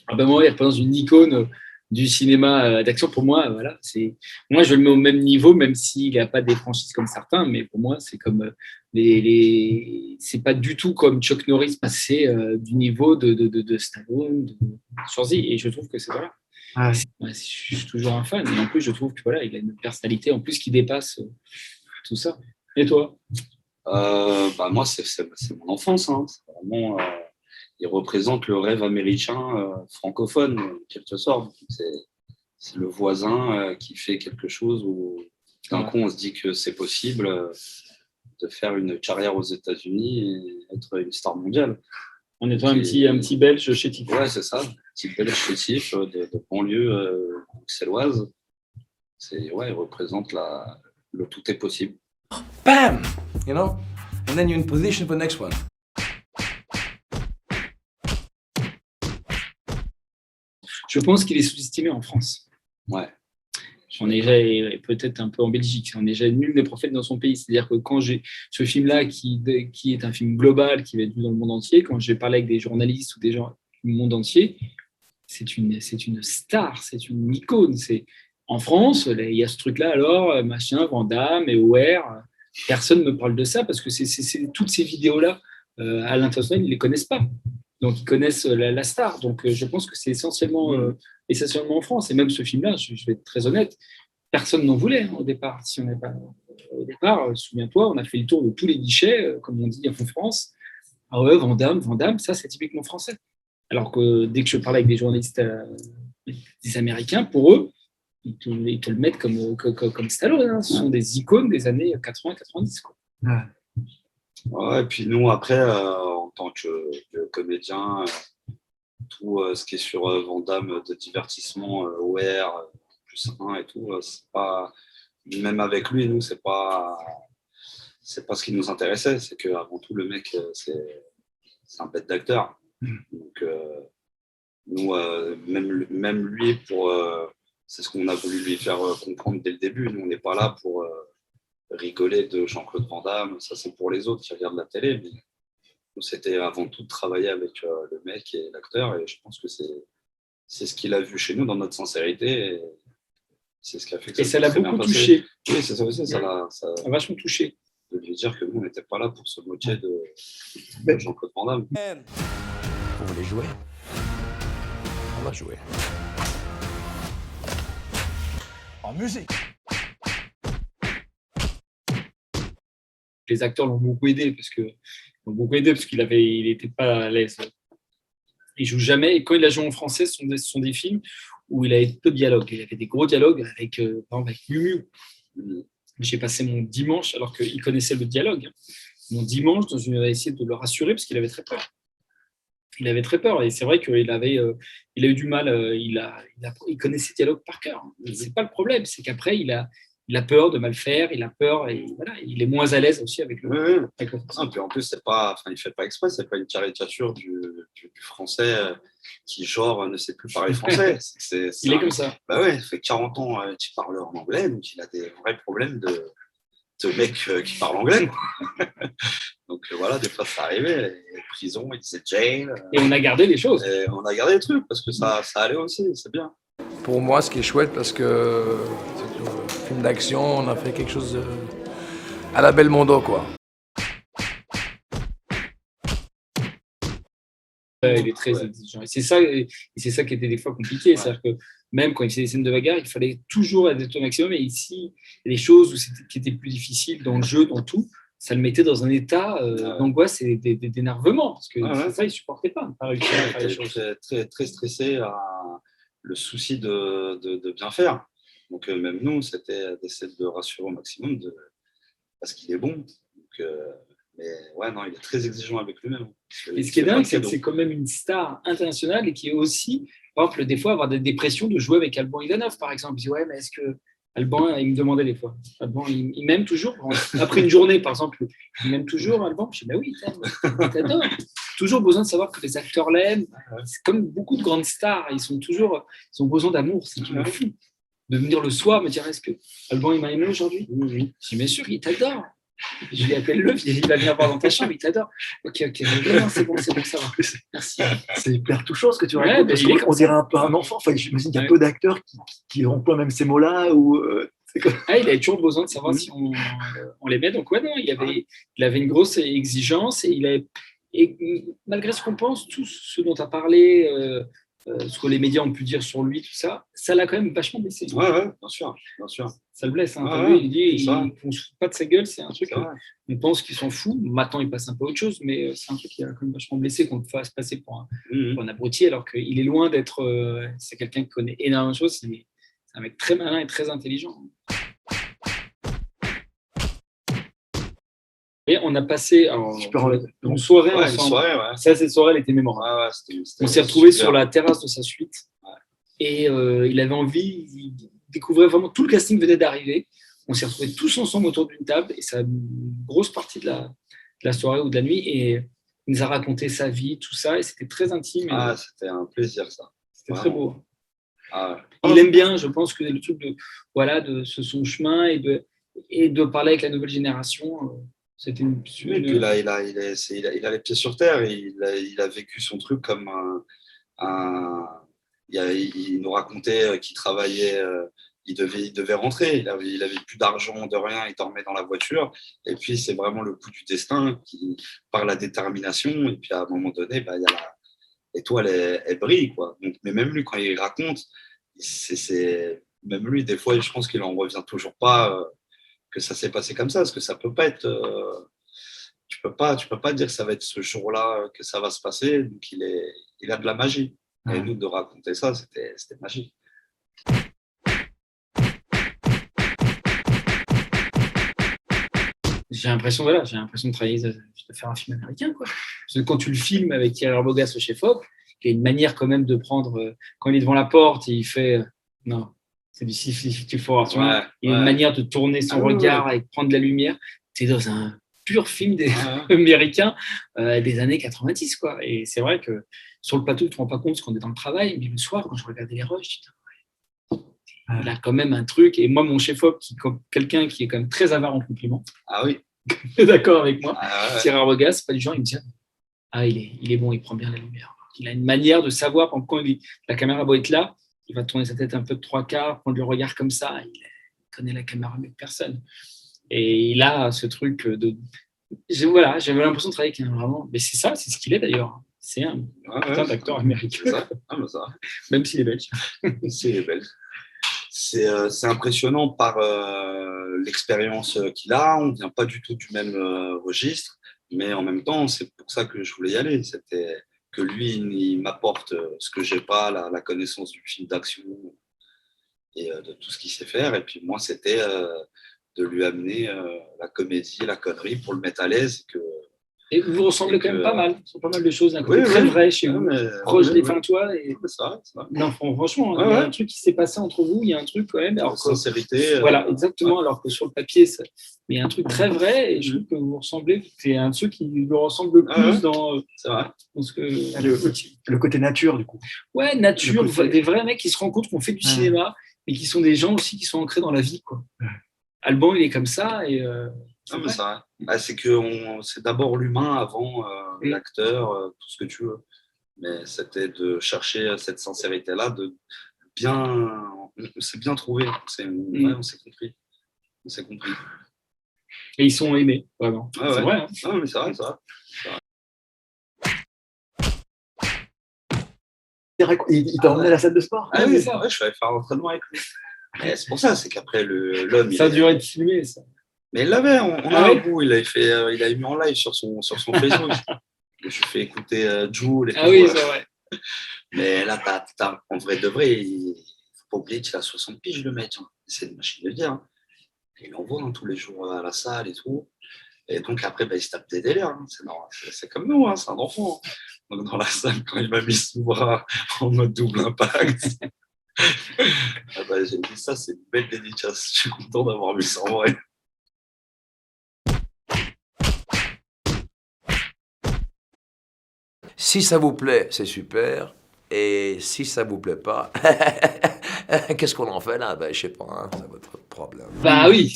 Ah ben moi, il représente une icône du cinéma d'action. Pour moi, voilà, moi je le mets au même niveau, même s'il n'a pas des franchises comme certains, mais pour moi, c'est comme c'est pas du tout comme Chuck Norris passé du niveau de Stallone, de Schwarzy, et je trouve que c'est voilà. Ouais. Ouais, je suis toujours un fan, et en plus, je trouve que voilà, il a une personnalité en plus qui dépasse tout ça. Et toi? Moi, c'est mon enfance. Hein. C'est vraiment, il représente le rêve américain francophone, en quelque sorte. C'est le voisin qui fait quelque chose où d'un coup, on se dit que c'est possible de faire une carrière aux États-Unis et être une star mondiale. En étant un petit Belge chétif. Ouais, c'est ça. Petit Belge chétif de banlieue bruxelloise. Il représente le tout est possible. Bam! You know? And then you're in position for the next one. Je pense qu'il est sous-estimé en France. Ouais. On est déjà, et peut-être un peu en Belgique, on est déjà nul des prophètes dans son pays. C'est-à-dire que quand j'ai ce film-là, qui est un film global, qui va être vu dans le monde entier, quand je vais parler avec des journalistes ou des gens du monde entier, c'est une star, c'est une icône. En France, il y a ce truc-là, alors, machin, Van Damme et OR, personne ne me parle de ça parce que toutes ces vidéos-là, à l'international, ils ne les connaissent pas. Donc, ils connaissent la star. Donc, je pense que c'est essentiellement en France. Et même ce film-là, je vais être très honnête, personne n'en voulait au départ. Si on n'est pas au départ, souviens-toi, on a fait le tour de tous les guichets, comme on dit en France. Ah ouais, Van Damme, ça c'est typiquement français. Alors que dès que je parlais avec des journalistes, des Américains, pour eux, ils te le mettent comme Stallone. Hein. Ce sont des icônes des années 80-90. Ouais, et puis nous, après, en tant que comédien, tout ce qui est sur Van Damme de divertissement, OR, plus 1 et tout, c'est pas, même avec lui, nous, c'est pas ce qui nous intéressait. C'est qu'avant tout, le mec, c'est un bête d'acteur. Donc, nous, même lui, c'est ce qu'on a voulu lui faire comprendre dès le début. Nous, on n'est pas là pour rigoler de Jean-Claude Van Damme. Ça, c'est pour les autres qui regardent la télé. Mais nous, c'était avant tout de travailler avec le mec et l'acteur. Et je pense que c'est ce qu'il a vu chez nous dans notre sincérité. Et c'est ce qui a fait que ça l'a beaucoup touché. Oui, c'est ça aussi. Ça a vachement touché. De lui dire que nous, on n'était pas là pour se moquer de Jean-Claude Van Damme. Vous voulez jouer? On va jouer. En musique. Les acteurs l'ont beaucoup aidé parce qu'il n'était pas à l'aise. Il joue jamais. Et quand il a joué en français, ce sont des films où il avait peu de dialogue. Il avait des gros dialogues avec, par exemple, avec Miu Miu. J'ai passé mon dimanche, alors qu'il connaissait le dialogue, mon dimanche, il a essayé de le rassurer parce qu'il avait très peur. Il avait très peur et c'est vrai qu'il il a eu du mal. Il connaissait le dialogue par cœur. C'est pas le problème, c'est qu'après il a peur de mal faire, il a peur et voilà, il est moins à l'aise aussi avec le. Avec le français. Puis en plus, il fait pas exprès, c'est pas une caricature du français qui genre ne sait plus parler français. Il est comme ça. Bah ouais, il fait 40 ans qu'il parle en anglais, donc il a des vrais problèmes de mec qui parle anglais. Donc voilà, des fois ça arrivait, les prisons, il disait jail. Et on a gardé les choses. Et on a gardé les trucs parce que ça allait aussi, c'est bien. Pour moi, ce qui est chouette, parce que c'est un film d'action, on a fait quelque chose à la Belmondo, quoi. Il est très exigeant. Et c'est ça qui était des fois compliqué. Ouais. C'est-à-dire que même quand il faisait des scènes de bagarre, il fallait toujours être au maximum. Et ici, il y a des choses qui étaient plus difficiles dans le jeu, dans tout. Ça le mettait dans un état d'angoisse et d'énervement. Parce que ça, il ne supportait pas. Il était très, très stressé à le souci de bien faire. Donc même nous, c'était d'essayer de le rassurer au maximum parce qu'il est bon. Donc, mais ouais, non, il est très exigeant avec lui-même. Et ce qui est dingue, c'est que c'est quand même une star internationale et qui est aussi, par exemple, des fois, avoir des dépressions de jouer avec Alban Ivanov, par exemple. Il dit, ouais, mais est-ce que Alban, il me demandait des fois. Alban, il m'aime toujours. Après une journée, par exemple, il m'aime toujours, Alban. Je dis, bah oui, il t'adore. Toujours besoin de savoir que les acteurs l'aiment. C'est comme beaucoup de grandes stars. Ils ont besoin d'amour. C'est une fou. De venir le soir me dire, est-ce que Alban, il m'a aimé aujourd'hui? Oui. Je dis, bien sûr, il t'adore. Je lui appelle le, il va venir voir dans ta chambre, il t'adore. Ok, non, c'est bon, ça va. Merci. C'est hyper touchant ce que tu Ouais, racontes, bah, parce il est qu'on comme ça. dirait un peu un enfant. Enfin, j'imagine qu'il y a Ouais. peu d'acteurs qui emploient même ces mots-là. Ou, c'est comme... Ah, il avait toujours besoin de savoir si on l'aimait. Donc, ouais, non, il avait une grosse exigence et malgré ce qu'on pense, tout ce dont tu as parlé, ce que les médias ont pu dire sur lui, tout ça, ça l'a quand même vachement blessé. Ouais, bien sûr, bien sûr. Ça le blesse. Hein. Ouais, T'as vu, il dit c'est ça. qu'on ne se fout pas de sa gueule, c'est un truc, C'est vrai. on pense qu'il s'en fout. Maintenant, il passe un peu à autre chose, mais c'est un truc qui a quand même vachement blessé qu'on le fasse passer pour un abruti, alors qu'il est loin d'être. C'est quelqu'un qui connaît énormément de choses. C'est un mec très malin et très intelligent. Et on a passé une soirée Ouais, une ensemble. soirée, ouais. Ça, cette soirée, elle était mémorable. Ouais, c'était On s'est retrouvés super. sur la terrasse de sa suite. Et il avait envie, il découvrait vraiment, tout le casting venait d'arriver. On s'est retrouvés tous ensemble autour d'une table et ça a une grosse partie de la soirée ou de la nuit. Et il nous a raconté sa vie, tout ça, et c'était très intime. Ah, c'était un plaisir, ça. C'était très beau. Ah, Il aime bien, je pense que le truc de son chemin et de parler avec la nouvelle génération, c'était une. oui, puis là, il a les pieds sur terre. Il a vécu son truc comme il nous racontait qu'il travaillait, il devait rentrer. Il avait plus d'argent, de rien. Il dormait dans la voiture. Et puis, c'est vraiment le coup du destin qui, par la détermination. Et puis, à un moment donné, il y a l'étoile, elle brille, quoi. Donc, mais même lui, quand il raconte, même lui, des fois, je pense qu'il en revient toujours pas que ça s'est passé comme ça, parce que ça peut pas être. Tu peux pas dire que ça va être ce jour-là que ça va se passer. Donc, il a de la magie. Et nous, de raconter ça, c'était magique. J'ai l'impression de travailler, de faire un film américain, quoi. Parce que quand tu le filmes avec Thierry Arbogast, le chef-op, il y a une manière quand même de prendre, quand il est devant la porte, il fait, non, c'est du 54, tu vois. Il y a une manière de tourner son regard et de prendre de la lumière. Tu es dans un pur film américain des années 90, quoi. Et c'est vrai que sur le plateau, tu ne te rends pas compte parce qu'on est dans le travail, mais le soir, quand je regardais les rushs, je dis, il a quand même un truc. Et moi, mon chef-op, quelqu'un qui est quand même très avare en compliments. Ah oui. D'accord avec moi. Ouais. Thierry Arbogast, c'est pas du genre, il me dit, il est bon, il prend bien la lumière. Il a une manière de savoir, quand la caméra va être là, il va tourner sa tête un peu de 3/4, prendre le regard comme ça, il connaît la caméra mieux que personne. Et il a ce truc j'avais l'impression de travailler avec vraiment, mais c'est ce qu'il est d'ailleurs. C'est un putain d'acteur américain. Ça. Même s'il est belge. S'il est belge. C'est impressionnant par l'expérience qu'il a. On ne vient pas du tout du même registre, mais en même temps, c'est pour ça que je voulais y aller. C'était que lui, il m'apporte ce que je n'ai pas, la connaissance du film d'action et de tout ce qu'il sait faire. Et puis moi, c'était de lui amener la comédie, la connerie pour le mettre à l'aise. Et vous ressemblez quand même pas mal. Ce sont pas mal de choses. Un côté très vrai chez vous. Proche des fins de toi. C'est vrai. Non, franchement, il y a un truc qui s'est passé entre vous. Il y a un truc quand même. Alors, sincérité. Voilà, exactement. Alors que sur le papier, mais il y a un truc très vrai. Et je trouve que vous ressemblez. C'est un truc qui lui ressemble le plus dans. C'est vrai. Parce que le côté nature, du coup. Ouais, nature. Des vrais mecs qui se rencontrent, qui ont fait du cinéma, mais qui sont des gens aussi qui sont ancrés dans la vie, quoi. Alban, il est comme ça. Et. mais ça, c'est que c'est d'abord l'humain avant l'acteur, tout ce que tu veux. Mais c'était de chercher cette sincérité-là, on s'est bien trouvé, on s'est compris. Et ils sont aimés, vraiment. Ouais, c'est vrai. Hein. Non, mais c'est vrai. Il t'a emmené à la salle de sport? Ah oui, ça. Ouais, je suis allé faire l'entraînement avec lui. Et c'est pour ça, c'est qu'après l'homme. Ça a duré de filmer, ça. Mais il l'avait, on a un bout, il a mis en live sur son Facebook. Je lui fais écouter Joule et tout. Oui, c'est vrai. Mais là, en vrai de vrai, il ne faut pas oublier qu'il a 60 piges, le mec. Hein. C'est une machine de dire. Hein. Il envoie tous les jours à la salle et tout. Et donc après, il se tape des délires. Hein. C'est comme nous, hein, c'est un enfant. Hein. Donc dans la salle, quand il m'a mis sous bras en mode double impact, j'ai dit ça, c'est une belle dédicace. Je suis content d'avoir vu ça en vrai. Si ça vous plaît, c'est super. Et si ça vous plaît pas, qu'est-ce qu'on en fait là? Je sais pas, hein, c'est votre problème. Bah oui.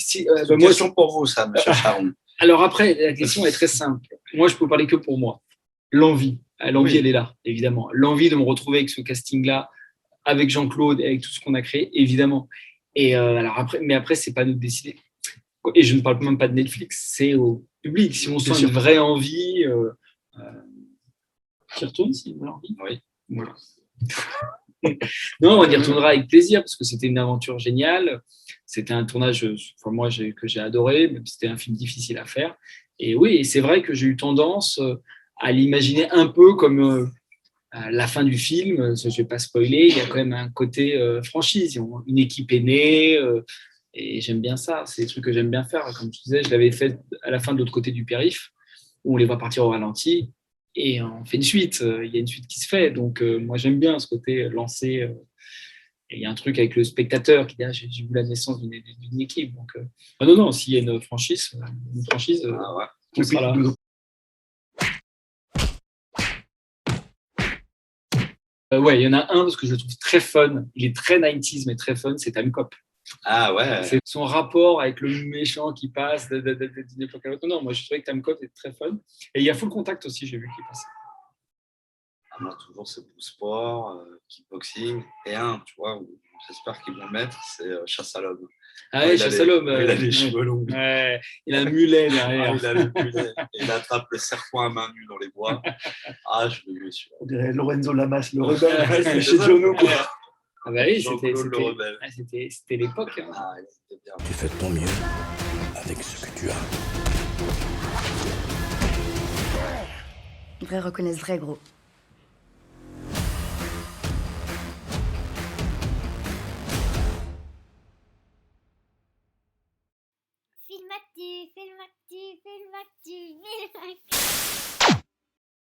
Moi, question pour vous, ça, M. Charon. Alors après, la question est très simple. Moi, je peux parler que pour moi. L'envie. L'envie, Oui. elle est là, évidemment. L'envie de me retrouver avec ce casting-là, avec Jean-Claude et avec tout ce qu'on a créé, évidemment. Et alors après, mais après, c'est pas nous de décider. Et je ne parle même pas de Netflix, c'est au public. Si on Bien sent sûr. une vraie envie, qui retourne si une vraie envie. Oui. Voilà. Non, on y retournera avec plaisir parce que c'était une aventure géniale. C'était un tournage, enfin, moi, que j'ai adoré, même si c'était un film difficile à faire. Et oui, et c'est vrai que j'ai eu tendance à l'imaginer un peu comme à la fin du film. Je ne vais pas spoiler, il y a quand même un côté franchise. Une équipe est née et j'aime bien ça. C'est des trucs que j'aime bien faire. Comme je disais, je l'avais fait à la fin de l'autre côté du périph', où on les voit partir au ralenti. Et on fait une suite, il y a une suite qui se fait. Donc, moi, j'aime bien ce côté lancé. Et il y a un truc avec le spectateur qui dit j'ai vu la naissance d'une équipe. Donc, non, non, s'il y a une franchise, Ah ouais. on sera là. Ouais, il y en a un parce que je le trouve très fun. Il est très 90s, mais très fun. C'est Time Cop. Ah ouais. C'est son rapport avec le méchant qui passe d'une époque à l'autre. Non, moi, je trouvais que Time Cop est très fun. Et il y a Full Contact aussi, j'ai vu qu'il passe. Moi, toujours, c'est Blue Sport, kickboxing. Et un, tu vois, où j'espère qu'ils vont le mettre, c'est Chasse à l'homme. Ah ouais, Chasse à l'homme. Il a les cheveux longs. Ouais, il a un mulet derrière. Il a le mulet. Il attrape le serpent à main nue dans les bois. Ah, je l'ai vu celui-là. On dirait Lorenzo Lamas, le rebelle, Ouais, chez Jono. Ah bah oui, Jean-Claude le rebelle. c'était l'époque. Hein. Ah, il était bien. Tu fais de ton mieux avec ce que tu as. Vrai reconnaissent vrai, gros. Film actif, film actif.